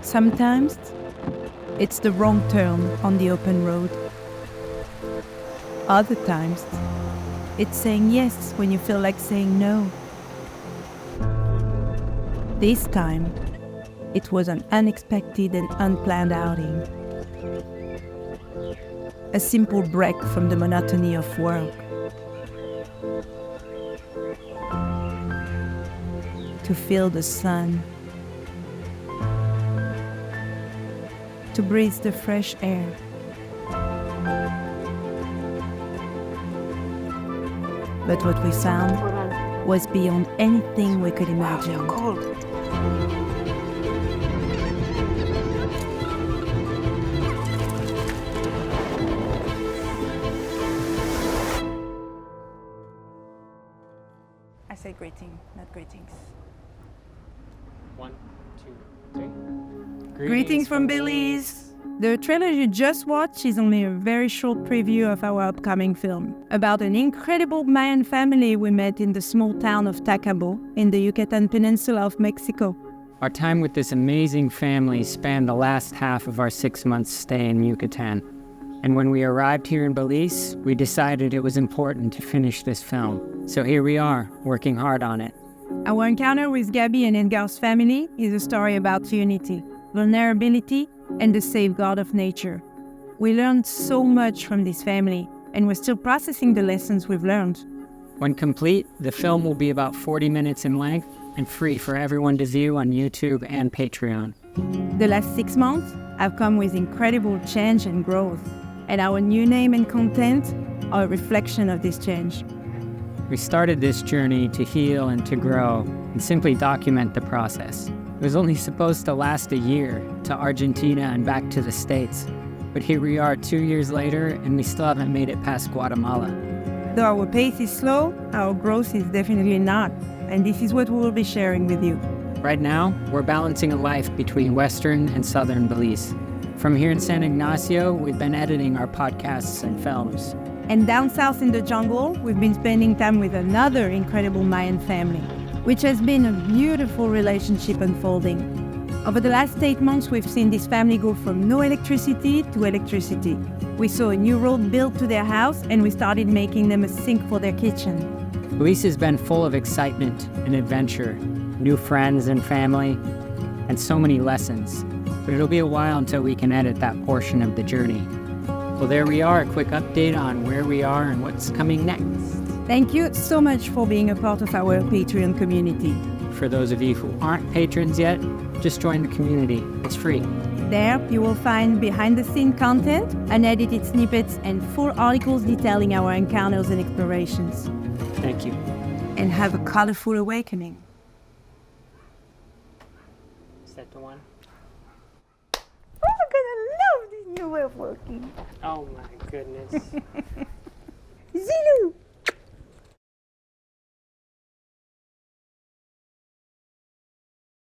Sometimes it's the wrong turn on the open road. Other times it's saying yes when you feel like saying no. This time it was an unexpected and unplanned outing. A simple break from the monotony of work. To feel the sun. To breathe the fresh air. But what we found was beyond anything we could imagine. You're cold. I say greeting, not greetings. 1, 2, 3. Greetings from Belize! The trailer you just watched is only a very short preview of our upcoming film, about an incredible Mayan family we met in the small town of Tacabo in the Yucatan Peninsula of Mexico. Our time with this amazing family spanned the last half of our 6-month stay in Yucatan. And when we arrived here in Belize, we decided it was important to finish this film. So here we are, working hard on it. Our encounter with Gabby and Edgar's family is a story about unity, vulnerability, and the safeguard of nature. We learned so much from this family, and we're still processing the lessons we've learned. When complete, the film will be about 40 minutes in length and free for everyone to view on YouTube and Patreon. The last 6 months have come with incredible change and growth, and our new name and content are a reflection of this change. We started this journey to heal and to grow and simply document the process. It was only supposed to last a year, to Argentina and back to the States. But here we are 2 years later, and we still haven't made it past Guatemala. Though our pace is slow, our growth is definitely not, and this is what we will be sharing with you. Right now, we're balancing a life between Western and Southern Belize. From here in San Ignacio, we've been editing our podcasts and films. And down south in the jungle, we've been spending time with another incredible Mayan family, which has been a beautiful relationship unfolding. Over the last 8 months, we've seen this family go from no electricity to electricity. We saw a new road built to their house, and we started making them a sink for their kitchen. Belize has been full of excitement and adventure, new friends and family, and so many lessons. But it'll be a while until we can edit that portion of the journey. Well, there we are, a quick update on where we are and what's coming next. Thank you so much for being a part of our Patreon community. For those of you who aren't patrons yet, just join the community. It's free. There, you will find behind-the-scenes content, unedited snippets, and full articles detailing our encounters and explorations. Thank you. And have a colorful awakening. Is that the one? Oh, I'm gonna love this new way of working. Oh my goodness. Zulu!